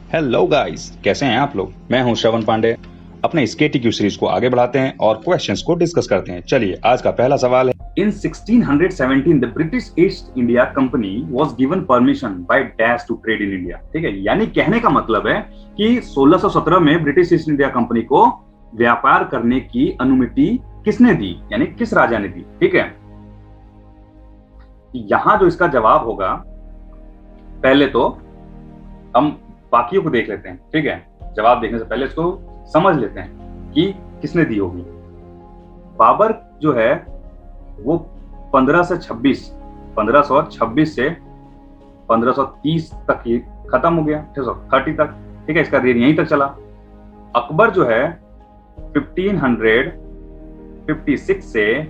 Hello guys, कैसे हैं आप लोग। मैं हूं श्रवण पांडे। अपने इस KTQ सीरीज को आगे बढ़ाते हैं और क्वेश्चंस को डिस्कस करते हैं। चलिए, आज का पहला सवाल है। In 1617, the British East India Company was given permission by Dash to trade in India। ठीक है, यानी कहने का मतलब है कि 1617 में ब्रिटिश ईस्ट इंडिया कंपनी को व्यापार करने की अनुमति किसने दी, यानी किस राजा ने दी। ठीक है, यहां जो इसका जवाब होगा, पहले तो हम बाकियों को देख लेते हैं। ठीक है, जवाब देखने से पहले इसको समझ लेते हैं कि किसने दी होगी। बाबर जो है वो 1526 से 1530 तक ही खत्म हो गया, 30 तक। ठीक है, इसका रेन यहीं तक चला। अकबर जो है 1556 से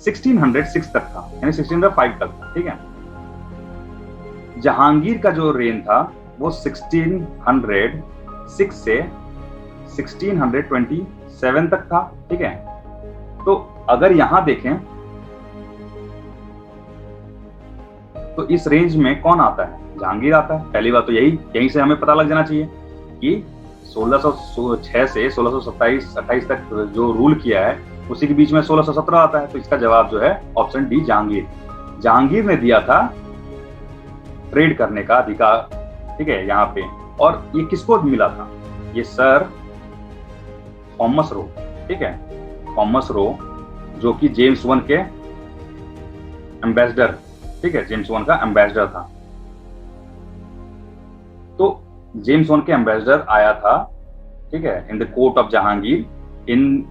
1606 तक था, यानी 1605 तक था। ठीक है, जहांगीर का जो रेन था वो 1606 से 1627 तक था। ठीक है, तो अगर यहां देखें तो इस रेंज में कौन आता है, जहांगीर आता है। पहली बात तो यहीं से हमें पता लग जाना चाहिए कि 1606 से 1627-28 तक जो रूल किया है उसी के बीच में 1617 आता है। तो इसका जवाब जो है ऑप्शन डी, जहांगीर ने दिया था ट्रेड करने का अधिकार। ठीक है, यहाँ पे। और ये किसको मिला था, ये सर थॉमस रो। ठीक है, थॉमस रो जो कि जेम्स वन के एम्बेसडर, ठीक है, जेम्स वन का एम्बेसडर था। तो जेम्स वन के एम्बेसडर आया था, ठीक है, in the court of Jahangir in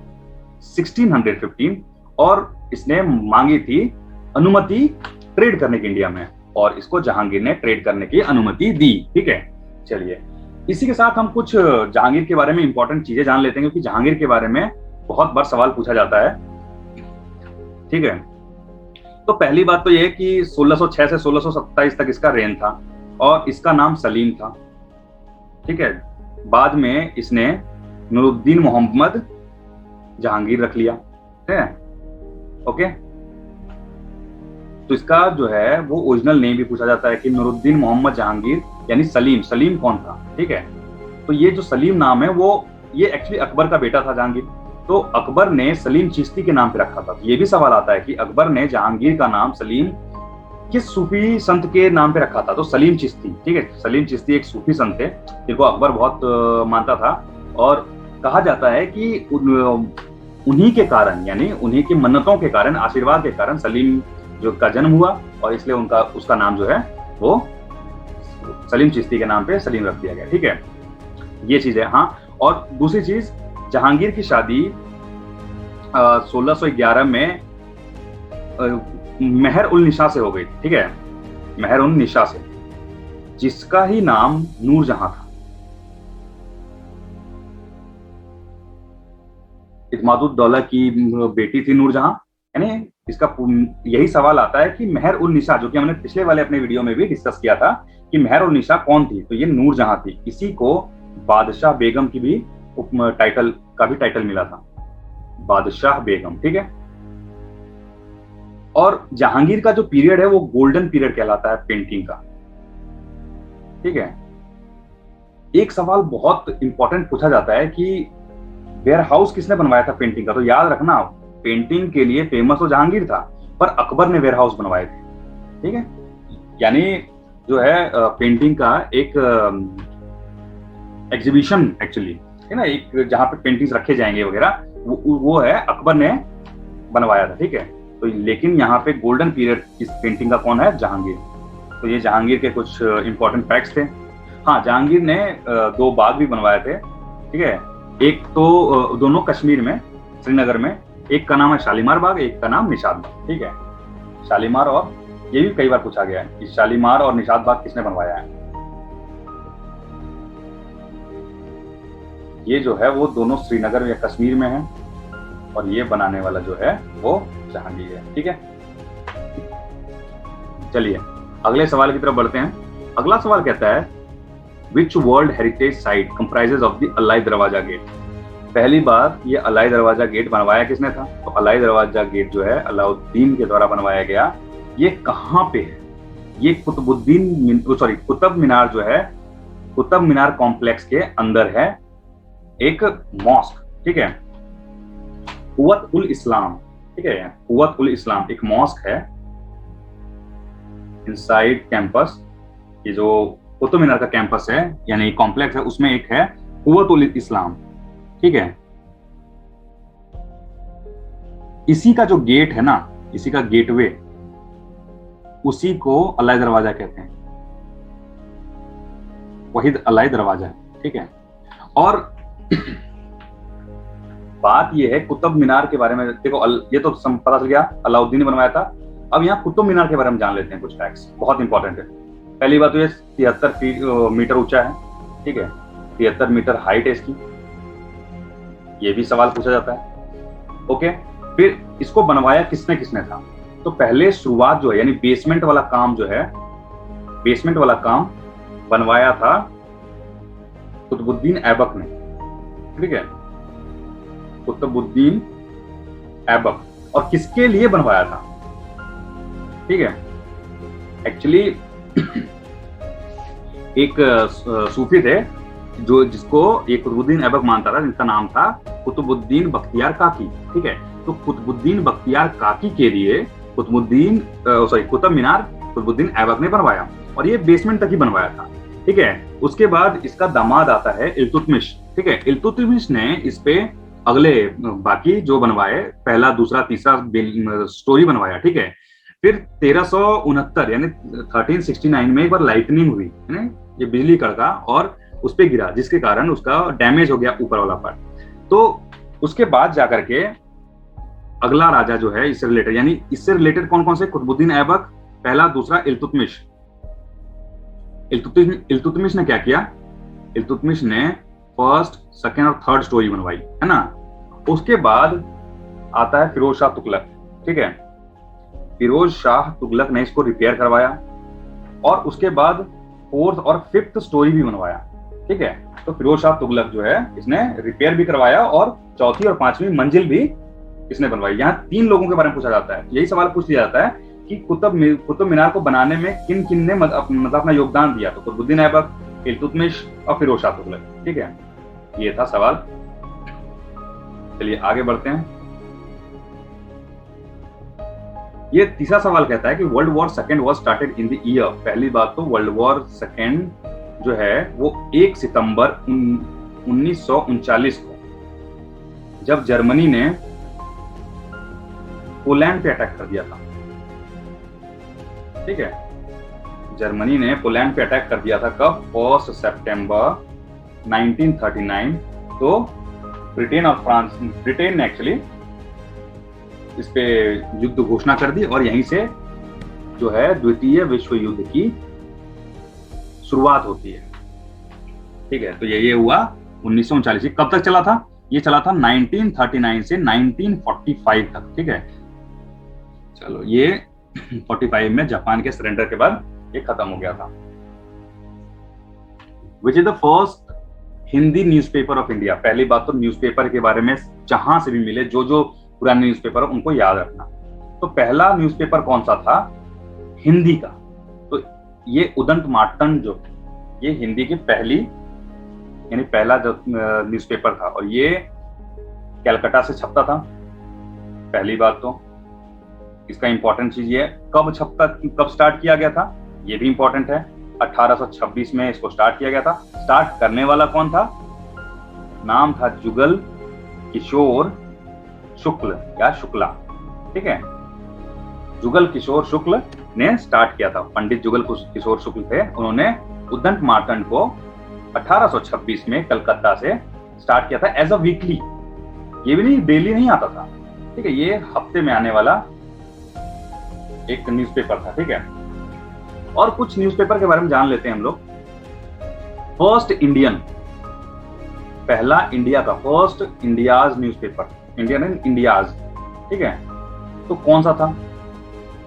1615, और इसने मांगी थी अनुमति ट्रेड करने की इंडिया में, और इसको जहांगीर ने ट्रेड करने की अनुमति दी। ठीक है, चलिए इसी के साथ हम कुछ जहांगीर के बारे में इंपॉर्टेंट चीजें जान लेते हैं, क्योंकि जहांगीर के बारे में बहुत बार सवाल पूछा जाता है। ठीक है, तो पहली बात तो यह कि 1606 से 1627 तक इसका रेन था और इसका नाम सलीम था। ठीक है, बाद में इसने नूरुद्दीन मोहम्मद जहांगीर रख लिया। ठीक है, ओके। तो इसका जो है वो ओरिजिनल नेम भी पूछा जाता है कि नूरुद्दीन मोहम्मद जहांगीर, यानी सलीम कौन था। ठीक है, तो ये जो सलीम नाम है वो ये एक्चुअली अकबर का बेटा था जहांगीर, तो अकबर ने सलीम चिश्ती के नाम पे रखा था। तो ये भी सवाल आता है कि अकबर ने जहांगीर का नाम सलीम किस सूफी संत के नाम पे रखा था, तो सलीम चिश्ती। ठीक है, सलीम चिश्ती एक सूफी संत थे जिनको अकबर बहुत मानता था, और कहा जाता है कि उन्हीं के कारण, यानी उन्हीं की मन्नतों के कारण, आशीर्वाद के कारण सलीम जो का जन्म हुआ, और इसलिए उसका नाम जो है वो सलीम चिश्ती के नाम पे सलीम रख दिया गया। ठीक है, ये चीज है। हाँ, और दूसरी चीज, जहांगीर की शादी 1611 में मेहर उल निशा से हो गई। ठीक है, मेहर उल निशा से, जिसका ही नाम नूरजहां था। इत्मादुद्दौला की बेटी थी नूरजहां, यानी इसका यही सवाल आता है कि मेहर उल निशा, जो कि हमने पिछले वाले अपने वीडियो में भी डिस्कस किया था कि मेहर उल निशा कौन थी, तो ये नूरजहां थी। इसी को बादशाह बेगम की भी टाइटल मिला था, बादशाह बेगम। ठीक है, और जहांगीर का जो पीरियड है वो गोल्डन पीरियड कहलाता है पेंटिंग का। ठीक है, एक सवाल बहुत इंपॉर्टेंट पूछा जाता है कि वेयर हाउस किसने बनवाया था पेंटिंग का, तो याद रखना पेंटिंग के लिए फेमस तो जहांगीर था, पर अकबर ने वेयर हाउस बनवाए थे। ठीक है, यानी जो है पेंटिंग का एक एग्जीबिशन एक्चुअली है ना, एक जहां पे पेंटिंग्स रखे जाएंगे वगैरह, वो है अकबर ने बनवाया था। ठीक है, तो लेकिन यहाँ पे गोल्डन पीरियड इस पेंटिंग का कौन है, जहांगीर। तो ये जहांगीर के कुछ इंपॉर्टेंट फैक्ट्स थे। हाँ, जहांगीर ने 2 बाग भी बनवाए थे। ठीक है, एक तो दोनों कश्मीर में, श्रीनगर में, एक का नाम है शालीमार बाग, एक का नाम निशात बाग। ठीक है, शालीमार, और ये भी कई बार पूछा गया है कि शालीमार और निशात बाग किसने बनवाया है। ये जो है वो दोनों श्रीनगर या कश्मीर में है, और ये बनाने वाला जो है वो जहांगीर है। ठीक है, चलिए अगले सवाल की तरफ बढ़ते हैं। अगला सवाल कहता है, which world heritage site comprises of the Alai Darwaza gate. पहली बार ये अलाई दरवाजा गेट बनवाया किसने था, तो अलाई दरवाजा गेट जो है अलाउद्दीन के द्वारा बनवाया गया। ये कहाँ पे है, ये कुतुब मीनार जो है, कुतुब मीनार कॉम्प्लेक्स के अंदर है एक मॉस्क, ठीक है, कुव्वत उल इस्लाम, ठीक है, कुव्वत उल इस्लाम एक मॉस्क है इनसाइड कैंपस। ये जो कुतुब मीनार का कैंपस है यानी कॉम्प्लेक्स है, उसमें एक है कुव्वत उल इस्लाम, ठीक है। इसी का जो गेट है ना, इसी का गेटवे, उसी को अलाई दरवाजा कहते हैं, वही अलाई दरवाजा है, ठीक है। और बात ये है कुतुब मीनार के बारे में, देखो ये तो पता चल गया अलाउद्दीन ने बनवाया था। अब यहाँ कुतुब मीनार के बारे में जान लेते हैं, कुछ फैक्ट्स बहुत इंपॉर्टेंट है। पहली बात तो ये 73 मीटर ऊंचा है, ठीक है, 73 मीटर हाइट है इसकी, ये भी सवाल पूछा जाता है। ओके, फिर इसको बनवाया किसने किसने था? तो पहले शुरुआत जो है यानी बेसमेंट वाला काम जो है, बेसमेंट वाला काम बनवाया था कुतुबुद्दीन ऐबक ने, ठीक है, कुतुबुद्दीन ऐबक। और किसके लिए बनवाया था? ठीक है, एक्चुअली एक सूफी थे जो जिसको ये कुतुबुद्दीन ऐबक मानता था, जिनका नाम था कुतुबुद्दीन बख्तियार काकी, ठीक है। तो कुतुबुद्दीन बख्तियार काकी के लिए कुतुब मीनार कुतुबुद्दीन ऐबक ने बनवाया और ये बेसमेंट तक ही बनवाया था, ठीक है। उसके बाद इसका दामाद आता है इल्तुतमिश, ठीक है। इल्तुतमिश ने इस पे अगले बाकी जो बनवाए, पहला दूसरा तीसरा स्टोरी बनवाया, ठीक है। फिर 1369 यानी 1369 में एक बार लाइटनिंग हुई, है ना, ये बिजली कड़का और उस पे गिरा, जिसके कारण उसका डैमेज हो गया ऊपर वाला पार्ट। तो उसके बाद जाकर के अगला राजा जो है इससे रिलेटेड, यानी इससे रिलेटेड कौन कौन से? कुतुबुद्दीन ऐबक, पहला दूसरा इल्तुतमिश। इल्तुतमिश ने क्या किया? इल्तुतमिश ने फर्स्ट सेकेंड और थर्ड स्टोरी बनवाई, है ना। उसके बाद आता है फिरोज शाह तुगलक, ठीक है। फिरोज शाह तुगलक ने इसको रिपेयर करवाया और उसके बाद फोर्थ और फिफ्थ स्टोरी भी बनवाया, ठीक है। तो फिरोज शाह तुगलक जो है इसने रिपेयर भी करवाया और चौथी और पांचवी मंजिल भी इसने बनवाई। यहाँ 3 लोगों के बारे में पूछा जाता है, यही सवाल पूछ लिया जाता है कि कुतुब मीनार को बनाने में किन किन ने मतलब अपना योगदान दिया। तो कुतुबुद्दीन ऐबक, इल्तुतमिश और फिरोज शाह तुगलक, ठीक है। ये था सवाल। चलिए आगे बढ़ते हैं। ये तीसरा सवाल कहता है कि world war second was started in the year. पहली बात तो वर्ल्ड वॉर सेकेंड जो है वो 1 सितंबर 1939 को, जब जर्मनी ने पोलैंड पे अटैक कर दिया था, ठीक है। जर्मनी ने पोलैंड पे अटैक कर दिया था कब? 1 सितंबर 1939। तो ब्रिटेन और फ्रांस, ब्रिटेन ने एक्चुअली इस पे युद्ध घोषणा कर दी और यहीं से जो है द्वितीय विश्व युद्ध की शुरुआत होती है, ठीक है। तो ये हुआ 1939। कब तक चला था? ये चला था 1939 से 1945 तक, ठीक है। चलो ये 45 में जापान के सरेंडर के बाद ये खत्म हो गया था। Which is the first Hindi newspaper of India? पहली बात तो न्यूज़पेपर के बारे में जहां से भी मिले, जो पुराने न्यूज़पेपर उनको याद रखना। तो पहला न्यूज़पेपर कौन सा था हिंदी का? तो ये उदंत मार्तंड, जो ये हिंदी की पहली यानी पहला जो न्यूज़पेपर था और ये कलकत्ता से छपता था। पहली बात तो इसका इंपॉर्टेंट चीज ये कब स्टार्ट किया गया था, ये भी इंपॉर्टेंट है। 1826 में इसको स्टार्ट किया गया था। स्टार्ट करने वाला कौन था? नाम था जुगल किशोर शुक्ल या शुक्ला, ठीक है। जुगल किशोर शुक्ल ने स्टार्ट किया था। पंडित जुगल किशोर शुक्ल थे, उन्होंने उदंत मार्तंड को 1826 में कलकत्ता से स्टार्ट किया था एज अ वीकली। ये भी नहीं, डेली नहीं आता था, ठीक है। ये हफ्ते में आने वाला एक न्यूज़पेपर था, ठीक है। और कुछ न्यूज़पेपर के बारे में जान लेते हैं हम लोग। फर्स्ट इंडियन, पहला इंडिया का, first India's newspaper, Indian and India's, ठीक है। तो कौन सा था?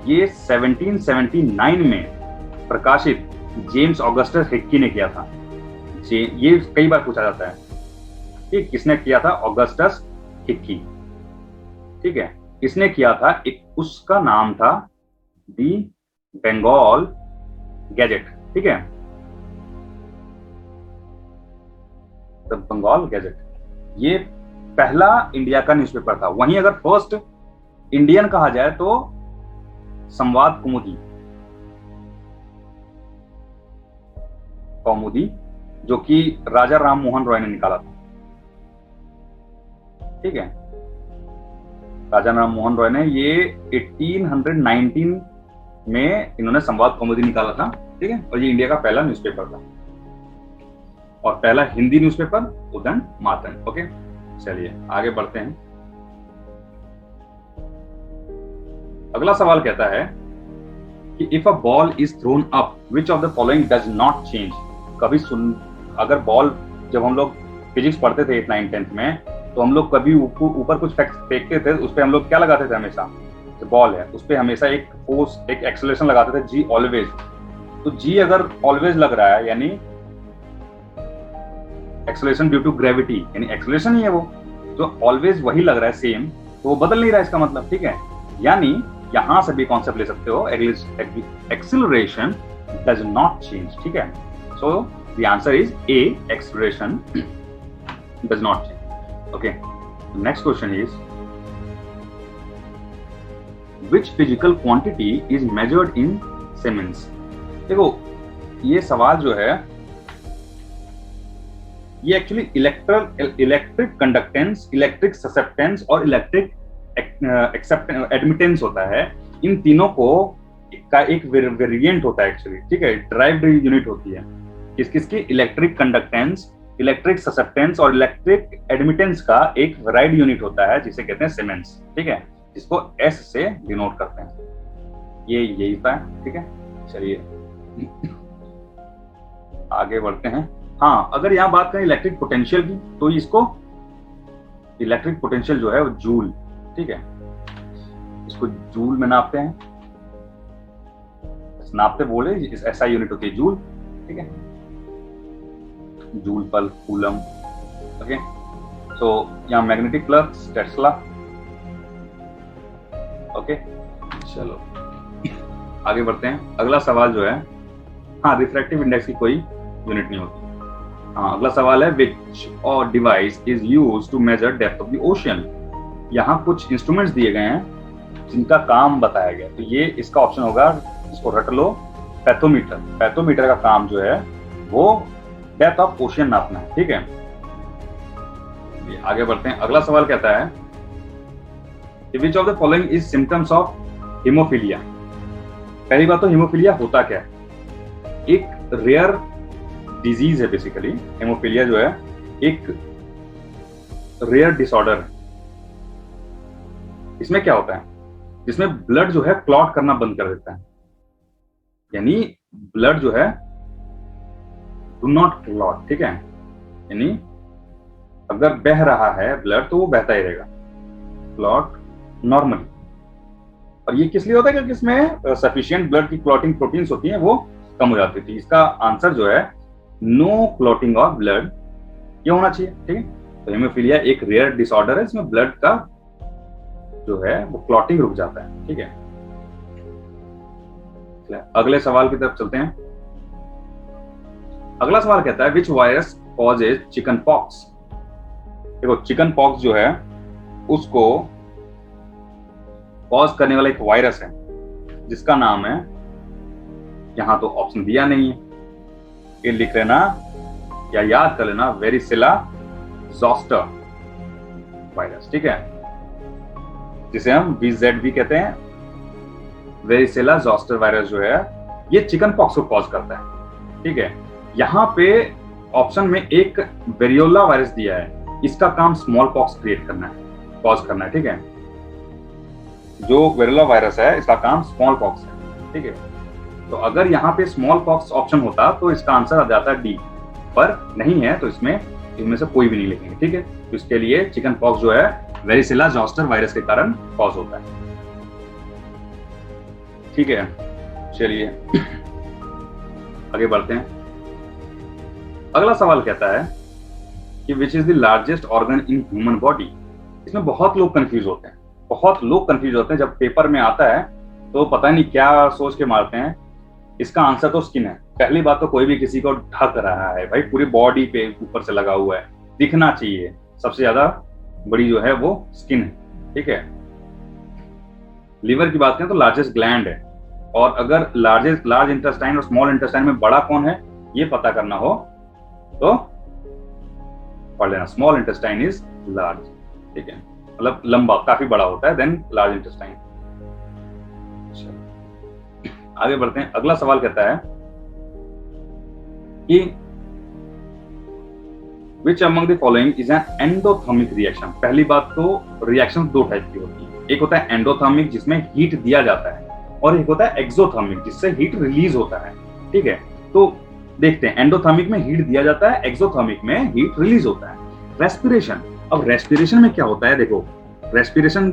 ये 1779 में प्रकाशित जेम्स ऑगस्टस हिक्की ने किया था। ये कई बार पूछा जाता है कि किसने किया था? ऑगस्टस हिक्की, ठीक है। इसने किया था, एक उसका नाम था दी बंगाल गैजेट, ठीक है, द बंगाल गैजेट, ये पहला इंडिया का न्यूज़पेपर था। वहीं अगर फर्स्ट इंडियन कहा जाए तो संवाद कौमुदी, कौमुदी, जो कि राजा राम मोहन रॉय ने निकाला था, ठीक है, राजा राम मोहन रॉय ने ये 1819 में इन्होंने संवाद कौमुदी निकाला था, ठीक है, और ये इंडिया का पहला न्यूज़पेपर था और पहला हिंदी न्यूज़पेपर उदंड मातन। ओके, चलिए आगे बढ़ते हैं। अगला सवाल कहता है कि if a ball is throne up which of the following does not change. कभी अगर बॉल, जब हम लोग फिजिक्स पढ़ते थे 8th 9th 10th में, तो हम लोग कभी ऊपर कुछ फेंकते थे, उस पर हम लोग क्या लगाते थे हमेशा, जो बॉल है उस पर हमेशा एक फोर्स, एक एक्सेलरेशन लगाते थे, जी ऑलवेज। तो जी अगर ऑलवेज लग रहा है यानी एक्सेलरेशन ड्यू टू ग्रेविटी, यानी एक्सेलरेशन ही है वो, जो ऑलवेज वही लग रहा है सेम, तो वो बदल नहीं रहा है इसका मतलब, ठीक है। यानी यहां से भी कॉन्सेप्ट ले सकते हो, एक्सेलरेशन डज नॉट चेंज, ठीक है। So the answer is a, acceleration does not change. Okay, next question is which physical quantity is measured in siemens. देखो ये सवाल जो है ये actually electric conductance, electric susceptance और इलेक्ट्रिक एडमिटेंस होता है। इन तीनों को का एक वेरिएंट होता है एक्चुअली, ठीक है, ड्राइव्ड यूनिट होती है। किसकी? इलेक्ट्रिक कंडक्टेंस, इलेक्ट्रिक ससेप्टेंस और इलेक्ट्रिक एडमिटेंस का एक वेराइड यूनिट होता है जिसे कहते हैं सीमेंस, ठीक है, जिसको एस से डिनोट करते हैं। ये यही था, ठीक है। चलिए आगे बढ़ते हैं। हाँ, अगर यहाँ बात करें इलेक्ट्रिक पोटेंशियल की, तो इसको इलेक्ट्रिक पोटेंशियल जो है वो जूल, ठीक है, इसको जूल में नापते हैं, नापते बोले ऐसा यूनिट होती है जूल, ठीक है, जूल पर कूलम। ओके, तो यहाँ मैग्नेटिक फ्लक्स टेस्ला। ओके, चलो आगे बढ़ते हैं। अगला सवाल जो है, हाँ, रिफ्रैक्टिव इंडेक्स की कोई यूनिट नहीं होती। हाँ, अगला सवाल है विच और device is used to measure depth of the ocean. यहाँ कुछ इंस्ट्रूमेंट्स दिए गए हैं जिनका काम बताया गया, तो ये इसका ऑप्शन होगा, इसको रट लो, पैथोमीटर। पैथोमीटर का काम जो है वो डेप्थ ऑफ ओशियन नापना है, ठीक है। आगे बढ़ते हैं। अगला सवाल कहता है which of the following is symptoms of haemophilia. पहली बात तो हीमोफीलिया होता क्या है? एक रेयर डिजीज है बेसिकली। हीमोफीलिया जो है एक रेयर डिसऑर्डर है। इसमें क्या होता है? इसमें ब्लड जो है क्लॉट करना बंद कर देता है, यानी ब्लड जो है डू नॉट क्लॉट, ठीक है, यानी अगर बह रहा है ब्लड तो वो बहता ही रहेगा, क्लॉट नॉर्मली। और ये किस लिए होता है? क्योंकि इसमें सफिशिएंट ब्लड की क्लॉटिंग प्रोटीन्स होती हैं, वो कम हो जाती थी। इसका आंसर जो है नो क्लॉटिंग ऑफ ब्लड, ये होना चाहिए, ठीक है। तो हीमोफीलिया एक रेयर डिसऑर्डर है, इसमें ब्लड का जो है वो क्लॉटिंग रुक जाता है, ठीक है। अगले सवाल की तरफ चलते हैं। अगला सवाल कहता है विच वायरस कॉजेज चिकन पॉक्स। देखो चिकन पॉक्स जो है उसको कॉज करने वाला एक वायरस है जिसका नाम है, यहां तो ऑप्शन दिया नहीं है, ये लिख लेना या याद कर लेना, वेरिसेला ज़ोस्टर वायरस, ठीक है, जिसे हम VZV कहते हैं। वेरिसेला ज़ोस्टर वायरस जो है ये चिकन पॉक्स को कॉज करता है, ठीक है। यहां पे ऑप्शन में एक वेरियोला वायरस दिया है, इसका काम स्मॉल पॉक्स क्रिएट करना है, कॉज करना है, ठीक है। जो वेरियोला वायरस है इसका काम स्मॉल पॉक्स है, ठीक है। तो अगर यहाँ पे स्मॉल पॉक्स ऑप्शन होता तो इसका आंसर आ जाता डी, पर नहीं है तो इसमें इनमें से कोई भी नहीं लिखेंगे, ठीक है। तो इसके लिए चिकन पॉक्स जो है वेरिसेला ज़ोस्टर वायरस के कारण कॉज होता है, ठीक है। चलिए आगे बढ़ते हैं। अगला सवाल कहता है कि which is the largest organ in human body. इसमें बहुत लोग कंफ्यूज होते हैं, बहुत लोग कंफ्यूज होते हैं। जब पेपर में आता है तो पता नहीं क्या सोच के मारते हैं इसका आंसर तो स्किन है। पहली बात तो कोई भी किसी को ढक रहा है भाई, पूरी बॉडी पे ऊपर से लगा हुआ है, दिखना चाहिए। सबसे ज्यादा बड़ी जो है वो स्किन है, ठीक है। लीवर की बात करें तो लार्जेस्ट ग्लैंड है, और अगर लार्ज इंटेस्टाइन और स्मॉल इंटेस्टाइन में बड़ा कौन है ये पता करना हो तो पढ़ लेना, स्मॉल इंटेस्टाइन इज लार्ज, ठीक है, मतलब लंबा काफी बड़ा होता है देन लार्ज इंटेस्टाइन। आगे बढ़ते हैं। अगला सवाल कहता है कि which among the following is an endothermic reaction. पहली बात तो रिएक्शन दो टाइप की होती है, एक होता है एंडोथर्मिक जिसमें हीट दिया जाता है, और एक होता है एक्सोथर्मिक जिससे हीट रिलीज होता है, ठीक है। तो देखते हैं, एंडोथर्मिक में हीट दिया जाता है, एक्सोथर्मिक में हीट रिलीज होता है। रेस्पिरेशन, अब रेस्पिरेशन में क्या होता है, देखो रेस्पिरेशन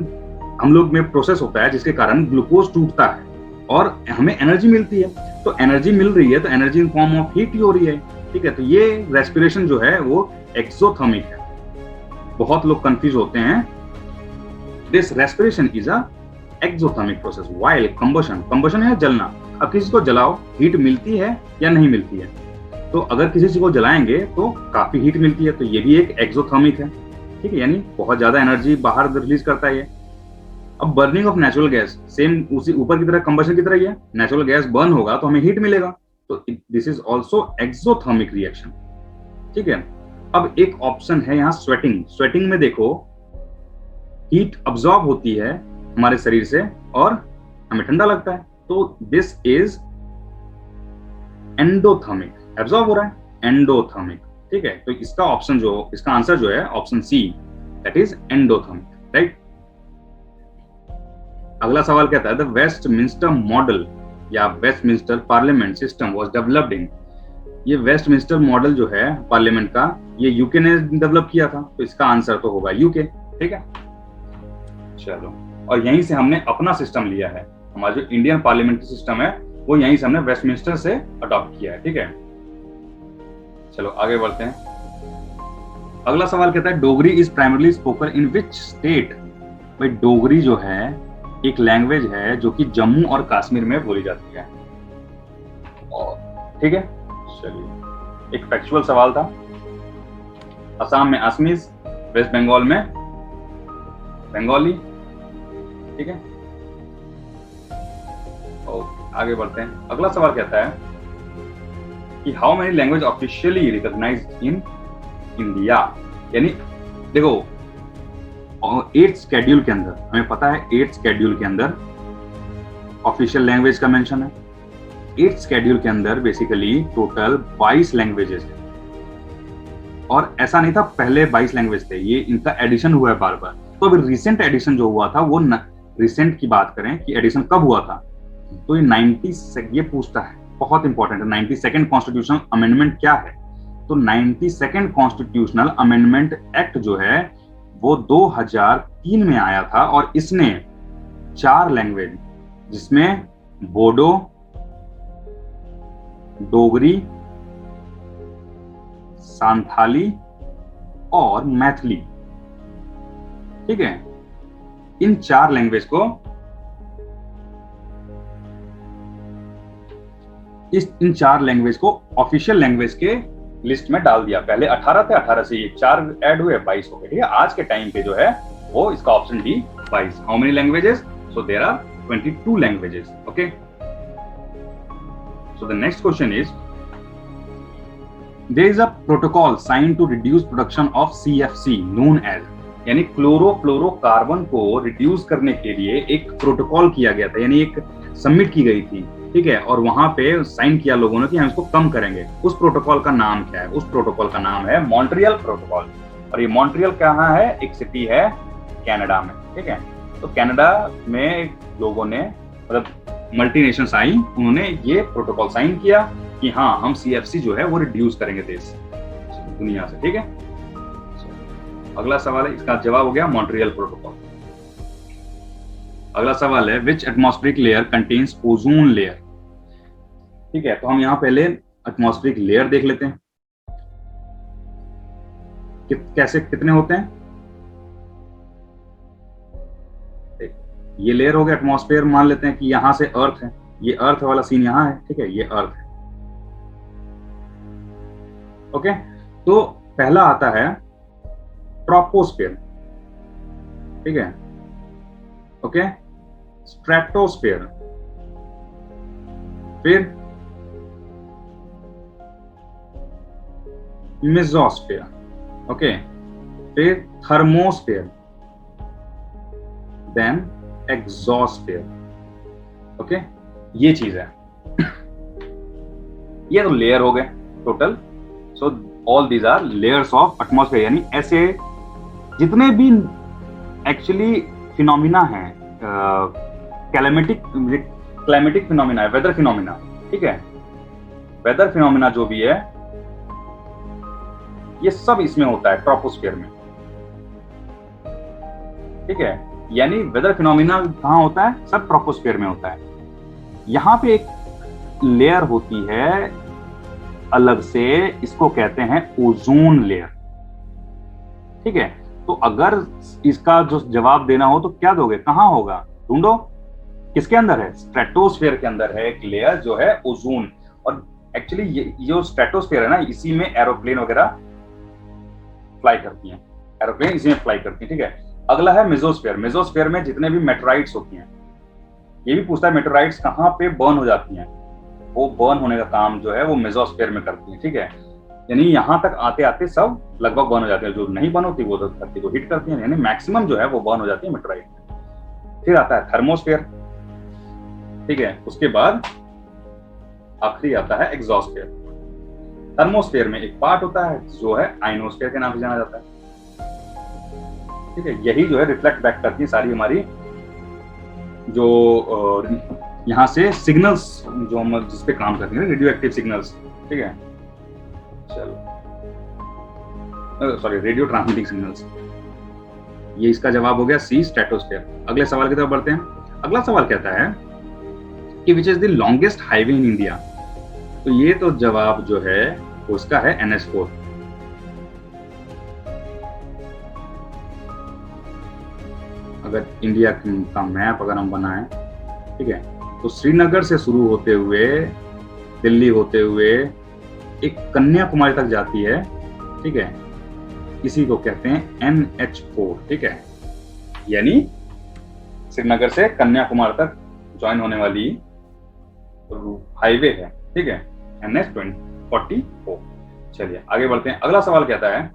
हम लोग में प्रोसेस होता है जिसके कारण ग्लूकोज टूटता है और हमें एनर्जी मिलती है। तो एनर्जी मिल रही है तो energy in form of heat ही हो रही है, ठीक है। तो ये रेस्पिरेशन जो है वो एक्सोथर्मिक है। बहुत लोग कंफ्यूज होते हैं। This respiration is a exothermic process while combustion है जलना। अब किसी को जलाओ, हीट मिलती है या नहीं मिलती है? तो अगर किसी चीज को जलाएंगे तो काफी हीट मिलती है, तो ये भी एक एक्सोथर्मिक है, ठीक है, यानी बहुत ज्यादा एनर्जी बाहर रिलीज करता है ये। अब burning of natural gas same उसी ऊपर की तरह कंबशन की तरह ही है, नेचुरल गैस बर्न होगा तो हमें हीट मिलेगा, तो this is also exothermic reaction, ठीक है। अब एक ऑप्शन है यहाँ स्वेटिंग में देखो हीट अब्सॉर्ब होती है हमारे शरीर से और हमें ठंडा लगता है, तो दिस इज एंडोथर्मिक, एब्सॉर्ब हो रहा है एंडोथर्मिक, ठीक है। तो इसका ऑप्शन जो इसका आंसर जो है option C, that is endothermic, right. अगला सवाल कहता है द वेस्टमिंस्टर मॉडल या Westminster parliament system was developed in. ये वेस्टमिंस्टर मॉडल जो है पार्लियामेंट का, ये यूके ने डेवलप किया था, तो इसका आंसर तो होगा यूके, ठीक है। चलो, और यहीं से हमने अपना सिस्टम लिया है, हमारा जो इंडियन पार्लियामेंट्री सिस्टम है वो यहीं से हमने वेस्टमिंस्टर से अडॉप्ट किया है, ठीक है। चलो आगे बढ़ते हैं। अगला सवाल कहता है Dogri is primarily spoken in which state. भाई डोगरी जो है एक लैंग्वेज है जो कि जम्मू और कश्मीर में बोली जाती है, ठीक है। चलिए, एक फैक्चुअल सवाल था। असम में असमीज, वेस्ट बंगाल में बंगाली, ठीक है। और आगे बढ़ते हैं। अगला सवाल कहता है कि how many language officially recognized in India. यानी देखो 8th शेड्यूल के अंदर हमें पता है 8th शेड्यूल के अंदर ऑफिशियल लैंग्वेज का मेंशन है। 8th शेड्यूल के अंदर बेसिकली टोटल 22 लैंग्वेजेस है, और ऐसा नहीं था पहले 22 लैंग्वेज थे, ये इनका एडिशन हुआ है बार बार। तो अभी रिसेंट एडिशन जो हुआ था वो रिसेंट की बात करें कि एडिशन कब हुआ था, तो ये पूछता है, बहुत इंपॉर्टेंट है, 92nd कॉन्स्टिट्यूशनल अमेंडमेंट क्या है। तो 92nd कॉन्स्टिट्यूशनल अमेंडमेंट एक्ट जो है वो 2003 में आया था, और इसने 4 लैंग्वेज जिसमें बोडो, डोगरी, सांथाली और मैथिली, ठीक है, इन 4 लैंग्वेज को इन 4 लैंग्वेज को ऑफिशियल लैंग्वेज के लिस्ट में डाल दिया। पहले 18 थे, 18 से ये 4 ऐड हुए, 22 हो गए, ठीक है। आज के टाइम पे जो है वो इसका option D 22। How many languages? So there are 22 languages, okay. So the next question is there is a protocol sign to reduce production of CFC known as, यानी क्लोरोफ्लोरोकार्बन को रिड्यूस करने के लिए एक प्रोटोकॉल किया गया था, यानी एक सबमिट की गई थी, ठीक है, और वहां पे साइन किया लोगों ने कि हम इसको कम करेंगे। उस प्रोटोकॉल का नाम क्या है? उस प्रोटोकॉल का नाम है मॉन्ट्रियल प्रोटोकॉल, और ये मॉन्ट्रियल कहाँ है? एक सिटी है कनाडा में, ठीक है। तो कनाडा में लोगों ने, मतलब मल्टीनेशंस आई, उन्होंने ये प्रोटोकॉल साइन किया कि हाँ हम CFC जो है वो रिड्यूस करेंगे देश दुनिया से, ठीक है। अगला सवाल है, इसका जवाब हो गया मॉन्ट्रियल प्रोटोकॉल। अगला सवाल है which atmospheric layer contains ozone layer, ठीक है। तो हम यहाँ पहले एटमॉस्फेरिक लेयर देख लेते हैं कैसे कितने होते हैं। ये लेयर हो गया एटमॉस्फेयर, मान लेते हैं कि यहां से अर्थ है, ये अर्थ वाला सीन यहाँ है, ठीक है, ये अर्थ है। ओके, तो पहला आता है ट्रोपोस्फेयर, ठीक है, ओके, स्ट्रेटोस्फेयर, फिर मेसोस्फेयर, ओके, फिर थर्मोस्फेयर, देन एक्सोस्फेयर, ओके, ये चीज है। ये तो लेयर हो गए total. So all these are layers of atmosphere, यानी ऐसे जितने भी एक्चुअली फिनोमिना है, क्लाइमेटिक फिनोमिना है, वेदर फिनोमिना, ठीक है, वेदर फिनोमिना जो भी है ये सब इसमें होता है ट्रोपोस्फेयर में, ठीक है, यानी वेदर फिनोमिना कहाँ होता है, सब ट्रोपोस्फेयर में होता है। यहां पे एक लेयर होती है अलग से, इसको कहते हैं ओजोन लेयर, ठीक है। तो अगर इसका जो जवाब देना हो तो क्या दोगे, कहां होगा, ढूंढो, किसके अंदर है, स्ट्रेटोस्फेयर के अंदर है एक लेयर जो है ओजोन। और एक्चुअली ये जो स्ट्रेटोस्फेयर है ना, इसी में एरोप्लेन वगैरह फ्लाई करती हैं, एरोप्लेन इसी में फ्लाई करती है, ठीक है। अगला है मेसोस्फेयर। मेसोस्फेयर में जितने भी मेटेराइट्स होती हैं, ये भी पूछता है मेटेराइट्स कहाँ पे बर्न हो जाती हैं, वो बर्न होने का काम जो है वो मेसोस्फेयर में करती है, ठीक है। यानी यहाँ तक आते आते सब लगभग बर्न हो जाते हैं, जो नहीं बर्न होती वो तो धरती को हिट करती है, यानी मैक्सिमम जो है वो बर्न हो जाती है मेटेराइट में। फिर आता है थर्मोस्फेयर, ठीक है, उसके बाद आखिरी आता है एक्सोस्फेयर। थर्मोस्फेयर में एक पार्ट होता है जो है आइनोस्फेयर के नाम से जाना जाता है, ठीक है। यही जो है रिफ्लेक्ट बैक करती है सारी हमारी जो यहाँ से सिग्नल्स जो हम जिस पे काम करते हैं, रेडियो एक्टिव सिग्नल्स, ठीक है, चलो सॉरी रेडियो ट्रांसमिटिंग सिग्नल्स। ये इसका जवाब हो गया सी, स्ट्रेटोस्फेयर। अगले सवाल की तरफ बढ़ते हैं। अगला सवाल कहता है कि which is the longest highway in India. तो ये तो जवाब जो है उसका है NH4। अगर इंडिया का मैप अगर हम बनाएं, ठीक है, तो श्रीनगर से शुरू होते हुए दिल्ली होते हुए एक कन्याकुमारी तक जाती है, ठीक है, इसी को कहते हैं NH4, ठीक है। यानी श्रीनगर से कन्याकुमारी तक ज्वाइन होने वाली हाईवे है, ठीक है, NH44। चलिए आगे बढ़ते हैं। अगला सवाल कहता है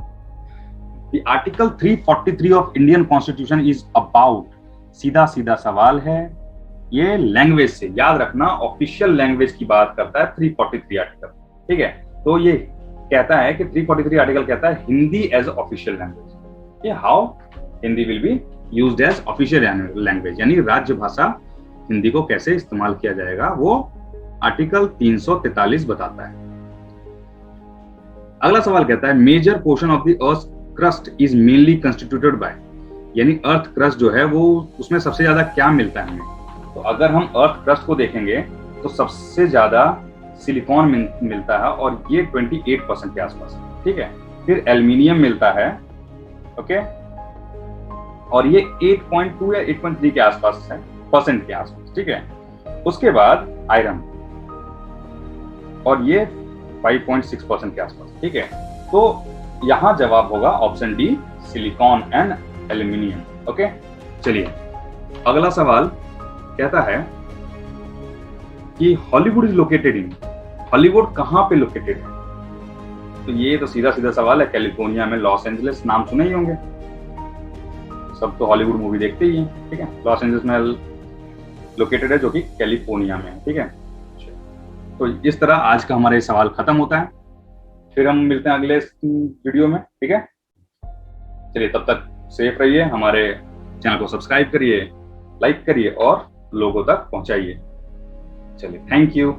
The Article 343 of Indian constitution is about, सीधा सीधा सवाल है, ये लैंग्वेज से याद रखना, ऑफिशियल लैंग्वेज की बात करता है 343 आर्टिकल, ठीक है। तो ये कहता है कि 343 आर्टिकल कहता है हिंदी एज ऑफिशियल लैंग्वेज, ये how Hindi will be used as official language, यानी राज्य भाषा हिंदी को कैसे इस्तेमाल किया जाएगा, वो आर्टिकल 343 बताता है। अगला सवाल कहता है major portion of the earth crust is mainly constituted by, यानी अर्थ क्रस्ट जो है वो उसमें सबसे ज्यादा क्या मिलता है हमें। तो अगर हम अर्थ क्रस्ट को देखेंगे तो सबसे ज्यादा सिलिकॉन मिलता है और ये 28% के आसपास, ठीक है। फिर एल्यूमिनियम मिलता है, ओके, और ये 8.2 या 8.3 के आसपास है, परसेंट के आसपास, ठीक है। उसके बाद आयरन, और ये 5.6% के आसपास, ठीक है। तो यहां जवाब होगा option D, silicon and aluminium, okay. चलिए अगला सवाल कहता है कि Hollywood is located in, Hollywood कहां पे लोकेटेड है। तो ये तो सीधा सीधा सवाल है, कैलिफोर्निया में, लॉस एंजलिस, नाम सुने ही होंगे, सब तो हॉलीवुड मूवी देखते ही हैं, ठीक है। लॉस एंजलिस में लोकेटेड है जो कि कैलिफोर्निया में है, ठीक है। तो इस तरह आज का हमारा ये सवाल खत्म होता है, फिर हम मिलते हैं अगले वीडियो में, ठीक है। चलिए तब तक सेफ रहिए, हमारे चैनल को सब्सक्राइब करिए, लाइक करिए और लोगों तक पहुंचाइए। चलिए थैंक यू।